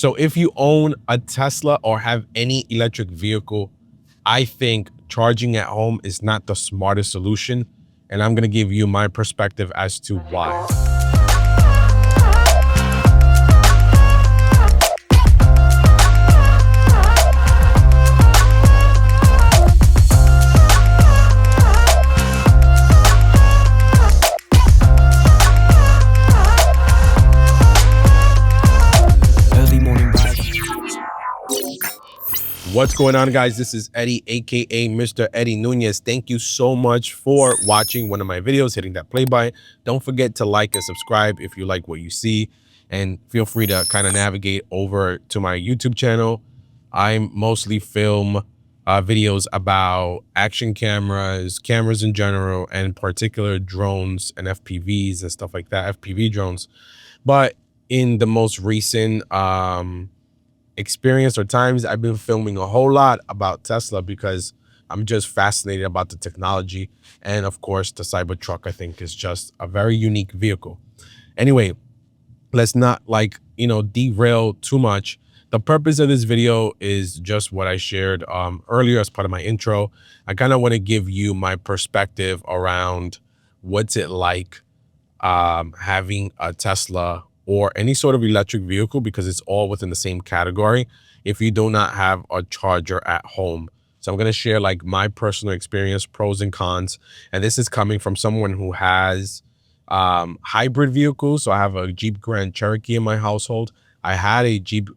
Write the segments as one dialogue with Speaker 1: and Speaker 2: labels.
Speaker 1: So if you own a Tesla or have any electric vehicle, I think charging at home is not the smartest solution. And I'm gonna give you my perspective as to why. What's going on, guys? This is Eddie, aka Mr. Eddie Nunez. Thank you so much for watching one of my videos, hitting that play button. Don't forget to like and subscribe if you like what you see, and feel free to kind of navigate over to my YouTube channel. I mostly film videos about action cameras, cameras in general, and in particular drones and FPVs and stuff like that, FPV drones. But in the most recent experience or times, I've been filming a whole lot about Tesla because I'm just fascinated about the technology. And of course, the Cybertruck, I think, is just a very unique vehicle. Anyway, let's not derail too much. The purpose of this video is just what I shared earlier as part of my intro. I kind of want to give you my perspective around what's it like having a Tesla or any sort of electric vehicle, because it's all within the same category, if you do not have a charger at home. So I'm going to share like my personal experience, pros and cons. And this is coming from someone who has hybrid vehicles. So I have a Jeep Grand Cherokee in my household. I had a Jeep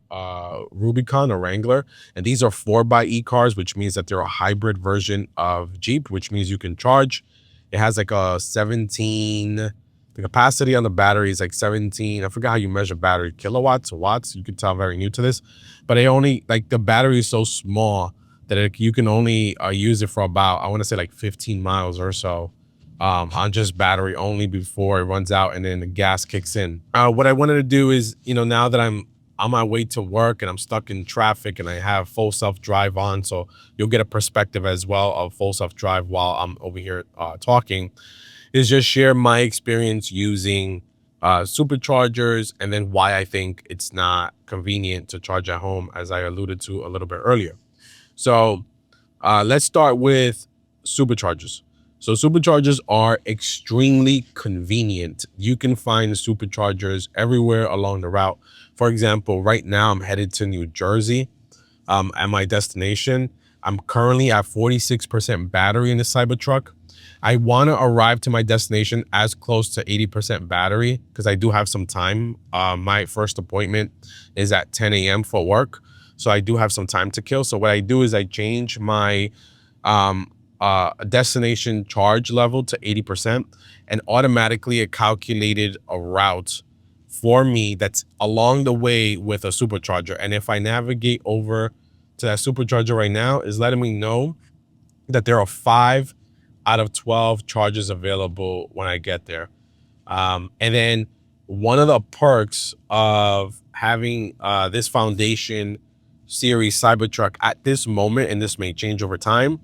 Speaker 1: Rubicon, a Wrangler, and these are 4xe cars, which means that they're a hybrid version of Jeep, which means you can charge. It has like a 17, the capacity on the battery is like 17. I forgot how you measure battery, kilowatts or watts. You can tell I'm very new to this, but the battery is so small that you can only use it for about, I want to say like 15 miles or so on just battery only before it runs out and then the gas kicks in. What I wanted to do is, now that I'm on my way to work and I'm stuck in traffic and I have full self-drive on, so you'll get a perspective as well of full self-drive while I'm over here talking, is just share my experience using superchargers and then why I think it's not convenient to charge at home, as I alluded to a little bit earlier. So let's start with superchargers. So superchargers are extremely convenient. You can find superchargers everywhere along the route. For example, right now I'm headed to New Jersey at my destination. I'm currently at 46% battery in the Cybertruck. I want to arrive to my destination as close to 80% battery because I do have some time. My first appointment is at 10 a.m. for work, so I do have some time to kill. So what I do is I change my destination charge level to 80%, and automatically it calculated a route for me that's along the way with a supercharger. And if I navigate over to that supercharger right now, is letting me know that there are 5 out of 12 charges available when I get there. And then one of the perks of having this Foundation series Cybertruck at this moment, and this may change over time,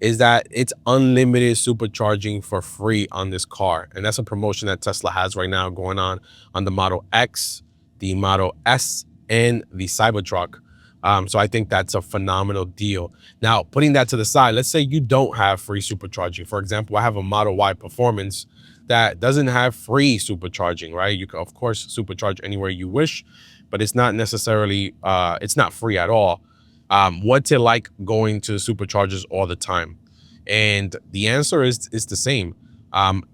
Speaker 1: is that it's unlimited supercharging for free on this car. And that's a promotion that Tesla has right now going on the Model X, the Model S, and the Cybertruck. So I think that's a phenomenal deal. Now, putting that to the side, let's say you don't have free supercharging. For example, I have a Model Y Performance that doesn't have free supercharging, right? You can, of course, supercharge anywhere you wish, but it's not necessarily, it's not free at all. What's it like going to superchargers all the time? And the answer is the same. I'm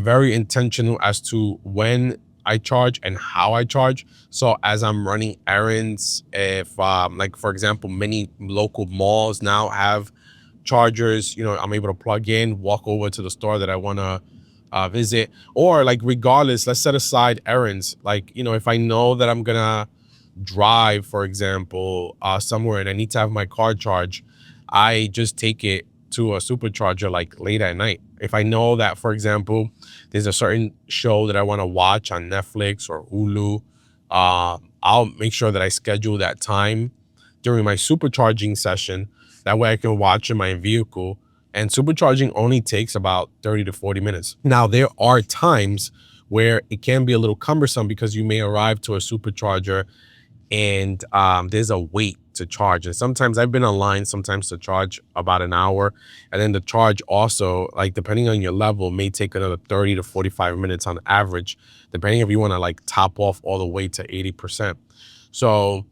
Speaker 1: very intentional as to when I charge and how I charge. So as I'm running errands, if like for example, many local malls now have chargers, I'm able to plug in, walk over to the store that I want to visit, or like regardless, let's set aside errands. Like, if I know that I'm gonna drive, for example, somewhere and I need to have my car charged, I just take it to a supercharger like late at night. If I know that, for example, there's a certain show that I want to watch on Netflix or Hulu, I'll make sure that I schedule that time during my supercharging session. That way I can watch in my vehicle, and supercharging only takes about 30 to 40 minutes. Now, there are times where it can be a little cumbersome because you may arrive to a supercharger and there's a wait to charge. And sometimes I've been online sometimes to charge about an hour, and then the charge also, like depending on your level, may take another 30 to 45 minutes on average, depending if you want to like top off all the way to 80%. So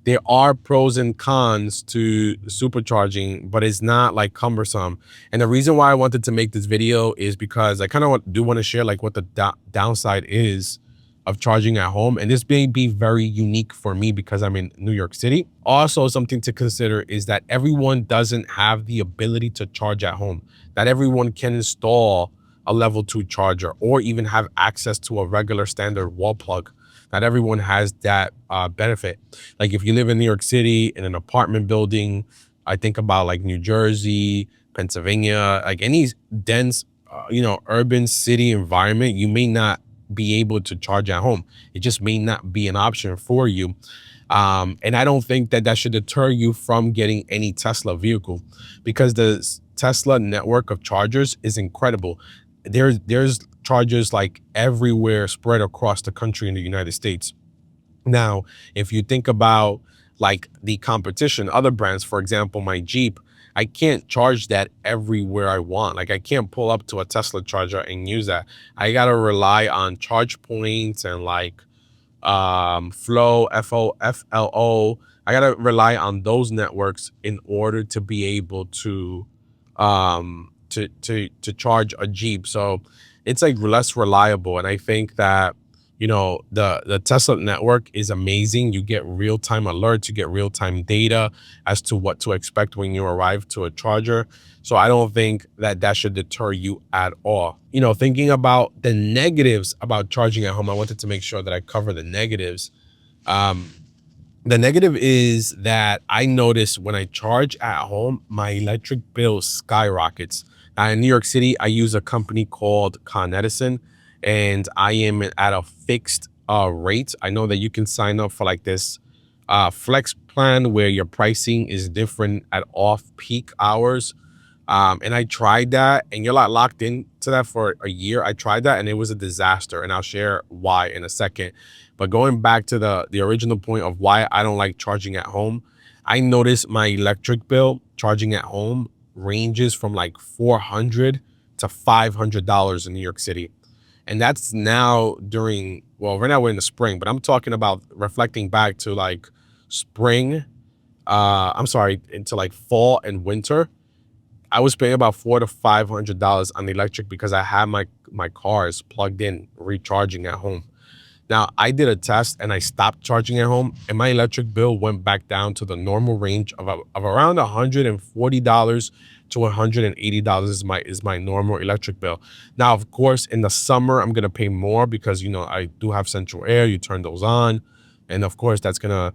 Speaker 1: there are pros and cons to supercharging, but it's not like cumbersome. And the reason why I wanted to make this video is because I kind of do want to share like what the downside is of charging at home. And this may be very unique for me because I'm in New York City. Also, something to consider is that everyone doesn't have the ability to charge at home. Not everyone can install a level 2 charger or even have access to a regular standard wall plug. Not everyone has that benefit. Like if you live in New York City in an apartment building, I think about like New Jersey, Pennsylvania, like any dense, urban city environment, you may not be able to charge at home. It just may not be an option for you. And I don't think that should deter you from getting any Tesla vehicle, because the Tesla network of chargers is incredible. There's chargers like everywhere spread across the country in the United States. Now, if you think about like the competition, other brands, for example, my Jeep, I can't charge that everywhere I want. Like I can't pull up to a Tesla charger and use that. I gotta rely on charge points and like Flow, FLO. I gotta rely on those networks in order to be able to charge a Jeep. So it's like less reliable. And I think that, the Tesla network is amazing. You get real-time alerts, you get real-time data as to what to expect when you arrive to a charger. So I don't think that should deter you at all. Thinking about the negatives about charging at home, I wanted to make sure that I cover the negatives. The negative is that I notice when I charge at home, my electric bill skyrockets. Now in New York City, I use a company called Con Edison, and I am at a fixed rate. I know that you can sign up for like this flex plan where your pricing is different at off-peak hours. And I tried that, and you're not locked into that for a year. I tried that and it was a disaster, and I'll share why in a second. But going back to the original point of why I don't like charging at home, I noticed my electric bill charging at home ranges from like $400 to $500 in New York City. And that's now right now we're in the spring, but I'm talking about reflecting back to like spring, into like fall and winter. I was paying about $400 to $500 on the electric because I had my cars plugged in, recharging at home. Now, I did a test and I stopped charging at home, and my electric bill went back down to the normal range of around $140 to $180 is my normal electric bill. Now, of course, in the summer, I'm going to pay more because, I do have central air. You turn those on. And of course, that's going to,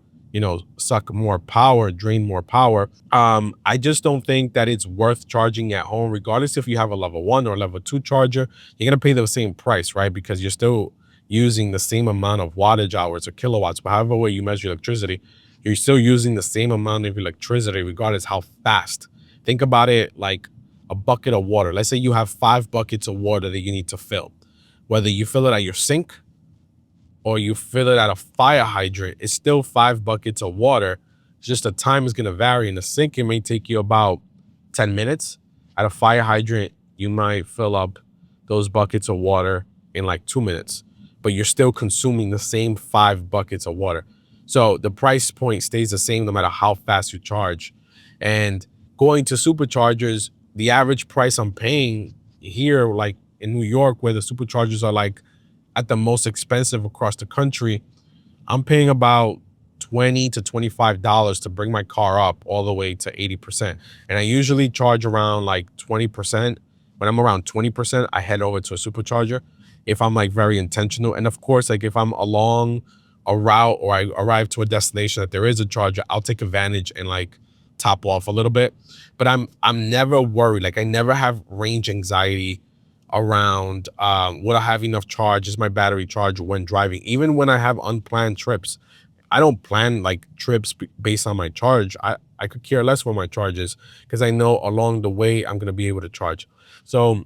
Speaker 1: suck more power, drain more power. I just don't think that it's worth charging at home, regardless if you have a level 1 or level 2 charger. You're going to pay the same price, right? Because you're still using the same amount of wattage hours or kilowatts, but however way you measure electricity, you're still using the same amount of electricity regardless how fast. Think about it like a bucket of water. Let's say you have 5 buckets of water that you need to fill. Whether you fill it at your sink or you fill it at a fire hydrant, it's still 5 buckets of water. It's just the time is going to vary. In the sink, it may take you about 10 minutes. At a fire hydrant, you might fill up those buckets of water in like 2 minutes, but you're still consuming the same 5 buckets of water. So the price point stays the same no matter how fast you charge. And going to superchargers, the average price I'm paying here, like in New York, where the superchargers are like at the most expensive across the country, I'm paying about $20 to $25 to bring my car up all the way to 80%. And I usually charge around like 20%. When I'm around 20%, I head over to a supercharger if I'm like very intentional. And of course, like if I'm along a route or I arrive to a destination that there is a charger, I'll take advantage and like top off a little bit. But I'm never worried. Like I never have range anxiety around will I have enough charge? Is my battery charged when driving? Even when I have unplanned trips, I don't plan like trips based on my charge. I could care less where my charge is because I know along the way I'm going to be able to charge. So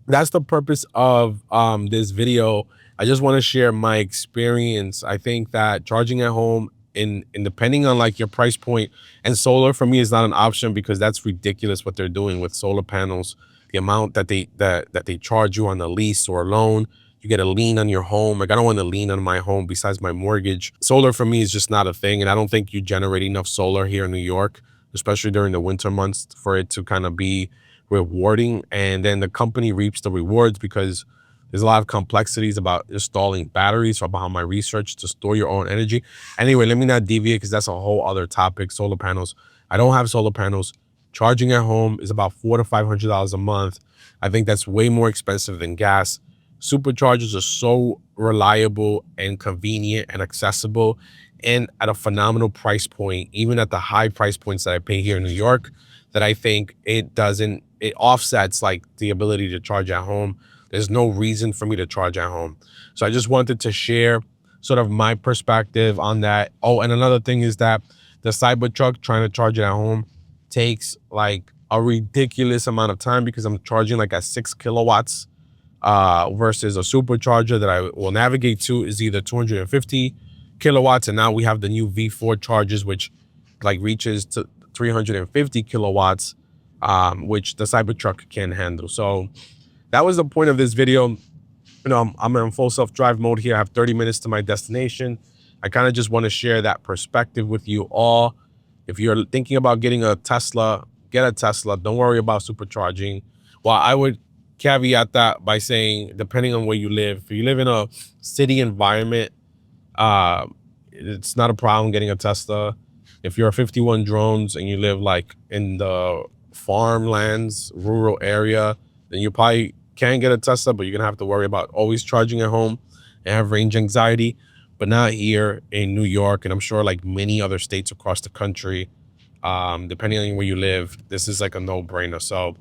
Speaker 1: that's the purpose of this video. I just want to share my experience. I think that charging at home in depending on like your price point. And solar for me is not an option because that's ridiculous what they're doing with solar panels. The amount that they charge you on a lease or a loan, you get a lien on your home. Like I don't want a lien on my home besides my mortgage. Solar for me is just not a thing, and I don't think you generate enough solar here in New York, especially during the winter months, for it to kind of be rewarding. And then the company reaps the rewards because there's a lot of complexities about installing batteries, so about my research to store your own energy. Anyway, let me not deviate because that's a whole other topic. Solar panels. I don't have solar panels. Charging at home is about $400 to $500 a month. I think that's way more expensive than gas. Superchargers are so reliable and convenient and accessible and at a phenomenal price point, even at the high price points that I pay here in New York, that I think it offsets like the ability to charge at home. There's no reason for me to charge at home. So I just wanted to share sort of my perspective on that. Oh, and another thing is that the Cybertruck, trying to charge it at home, takes like a ridiculous amount of time because I'm charging like at 6 kilowatts versus a supercharger that I will navigate to is either 250 kilowatts. And now we have the new V4 chargers, which like reaches to 350 kilowatts, which the Cybertruck can handle. So that was the point of this video. You know, I'm in full self-drive mode here. I have 30 minutes to my destination. I kind of just want to share that perspective with you all. If you're thinking about getting a Tesla, get a Tesla. Don't worry about supercharging. Well, I would caveat that by saying, depending on where you live, if you live in a city environment, it's not a problem getting a Tesla. If you're 51 drones and you live like in the farmlands, rural area, then you probably can get a Tesla, but you're gonna have to worry about always charging at home and have range anxiety. But not here in New York, and I'm sure like many other states across the country, depending on where you live, this is like a no-brainer. So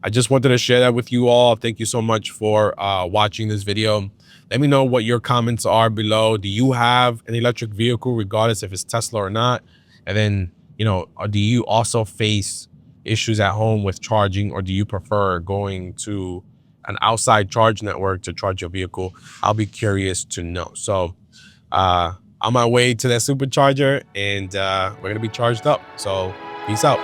Speaker 1: I just wanted to share that with you all. Thank you so much for watching this video. Let me know what your comments are below. Do you have an electric vehicle, regardless if it's Tesla or not? And then, you know, do you also face issues at home with charging, or do you prefer going to an outside charge network to charge your vehicle? I'll be curious to know. So on my way to that supercharger, and we're gonna be charged up. So peace out.